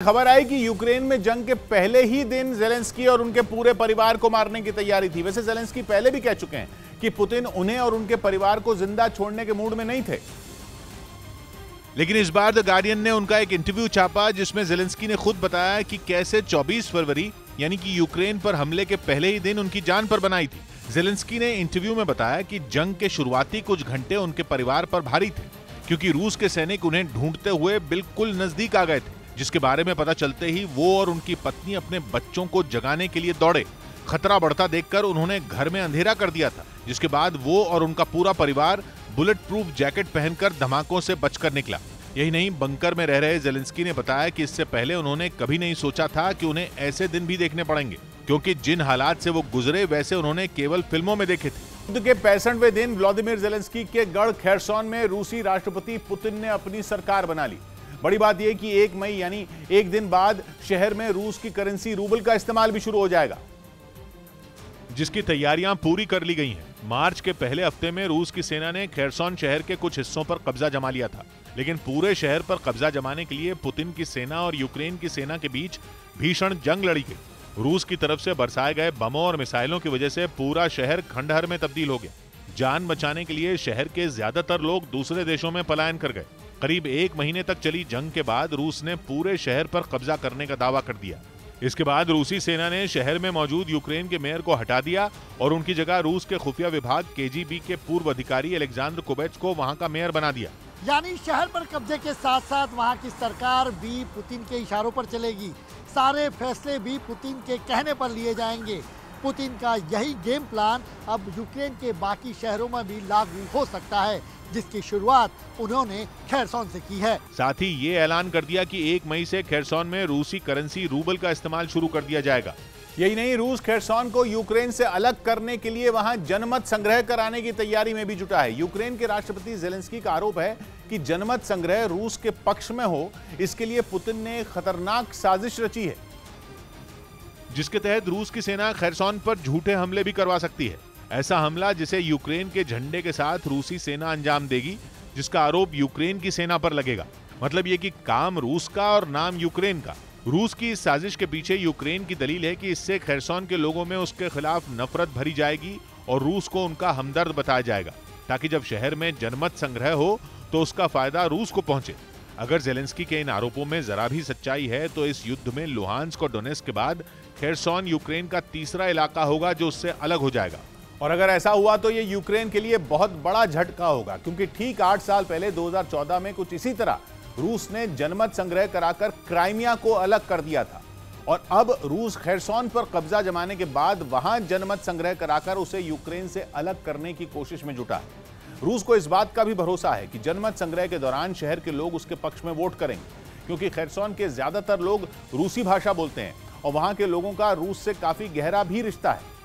खबर आई कि यूक्रेन में जंग के पहले ही दिन ज़ेलेंस्की और उनके पूरे परिवार को मारने की तैयारी थी। वैसे ज़ेलेंस्की पहले भी कह चुके हैं कि पुतिन उन्हें और उनके परिवार को जिंदा छोड़ने के मूड में नहीं थे। लेकिन इस बार द गार्डियन ने उनका एक इंटरव्यू छापा जिसमें ज़ेलेंस्की ने खुद बताया कि कैसे 24 फरवरी यानी कि यूक्रेन पर हमले के पहले ही दिन उनकी जान पर बनाई थी। ज़ेलेंस्की ने इंटरव्यू में बताया कि जंग के शुरुआती कुछ घंटे उनके परिवार पर भारी थे, क्योंकि रूस के सैनिक उन्हें ढूंढते हुए बिल्कुल नजदीक आ गए थे, जिसके बारे में पता चलते ही वो और उनकी पत्नी अपने बच्चों को जगाने के लिए दौड़े। खतरा बढ़ता देखकर उन्होंने घर में अंधेरा कर दिया था, जिसके बाद वो और उनका पूरा परिवार बुलेट प्रूफ जैकेट पहनकर धमाकों से बचकर निकला। यही नहीं, बंकर में रह रहे ज़ेलेंस्की ने बताया कि इससे पहले उन्होंने कभी नहीं सोचा था कि उन्हें ऐसे दिन भी देखने पड़ेंगे, क्योंकि जिन हालात से वो गुजरे वैसे उन्होंने केवल फिल्मों में देखे थे। युद्ध के 65वें दिन व्लादिमीर ज़ेलेंस्की के गढ़ खेरसॉन में रूसी राष्ट्रपति पुतिन ने अपनी सरकार बना ली। बड़ी बात यह कि 1 मई यानी एक दिन बाद शहर में रूस की करेंसी रूबल का इस्तेमाल भी शुरू हो जाएगा, जिसकी तैयारियां पूरी कर ली गई हैं। मार्च के पहले हफ्ते में रूस की सेना ने खेरसॉन शहर के कुछ हिस्सों पर कब्जा जमा लिया था, लेकिन पूरे शहर पर कब्जा जमाने के लिए पुतिन की सेना और यूक्रेन की सेना के बीच भीषण जंग लड़ी गई। रूस की तरफ से बरसाए गए बमों और मिसाइलों की वजह से पूरा शहर खंडहर में तब्दील हो गया। जान बचाने के लिए शहर के ज्यादातर लोग दूसरे देशों में पलायन कर गए। करीब 1 महीने तक चली जंग के बाद रूस ने पूरे शहर पर कब्जा करने का दावा कर दिया। इसके बाद रूसी सेना ने शहर में मौजूद यूक्रेन के मेयर को हटा दिया और उनकी जगह रूस के खुफिया विभाग केजीबी के पूर्व अधिकारी अलेक्जेंडर कुबेच को वहां का मेयर बना दिया। यानी शहर पर कब्जे के साथ साथ वहां की सरकार भी पुतिन के इशारों पर चलेगी। सारे फैसले भी पुतिन के कहने पर लिए जाएंगे। पुतिन का यही गेम प्लान अब यूक्रेन के बाकी शहरों में भी लागू हो सकता है, जिसकी शुरुआत उन्होंने खेरसॉन से की है। साथ ही ये ऐलान कर दिया कि 1 मई से खेरसॉन में रूसी करेंसी रूबल का इस्तेमाल शुरू कर दिया जाएगा। यही नहीं, रूस खेरसॉन को यूक्रेन से अलग करने के लिए वहां जनमत संग्रह कराने की तैयारी में भी जुटा है। यूक्रेन के राष्ट्रपति ज़ेलेंस्की का आरोप है कि जनमत संग्रह रूस के पक्ष में हो, इसके लिए पुतिन ने खतरनाक साजिश रची है, जिसके तहत रूस की सेना खेरसॉन पर झूठे हमले भी करवा सकती है। ऐसा हमला जिसे यूक्रेन के झंडे के साथ रूसी सेना अंजाम देगी, जिसका आरोप यूक्रेन की सेना पर लगेगा। मतलब ये कि काम रूस का और नाम यूक्रेन का। रूस की इस साजिश के पीछे यूक्रेन की दलील है कि इससे खेरसॉन के लोगों में उसके खिलाफ नफरत भरी जाएगी और रूस को उनका हमदर्द बताया जाएगा, ताकि जब शहर में जनमत संग्रह हो तो उसका फायदा रूस को पहुंचे। अगर ज़ेलेंस्की के इन आरोपों में जरा भी सच्चाई है तो इस युद्ध में लुहांस्क और डोनेट्स्क के बाद खेरसॉन यूक्रेन का तीसरा इलाका होगा जो उससे अलग हो जाएगा। और अगर ऐसा हुआ तो ये यूक्रेन के लिए बहुत बड़ा झटका होगा, क्योंकि ठीक 8 साल पहले 2014 में कुछ इसी तरह रूस ने जनमत संग्रह कराकर क्राइमिया को अलग कर दिया था, और अब रूस खेरसॉन पर कब्जा जमाने के बाद वहां जनमत संग्रह कराकर उसे यूक्रेन से अलग करने की कोशिश में जुटा है। रूस को इस बात का भी भरोसा है कि जनमत संग्रह के दौरान शहर के लोग उसके पक्ष में वोट करेंगे, क्योंकि खेरसॉन के ज्यादातर लोग रूसी भाषा बोलते हैं और वहां के लोगों का रूस से काफी गहरा भी रिश्ता है।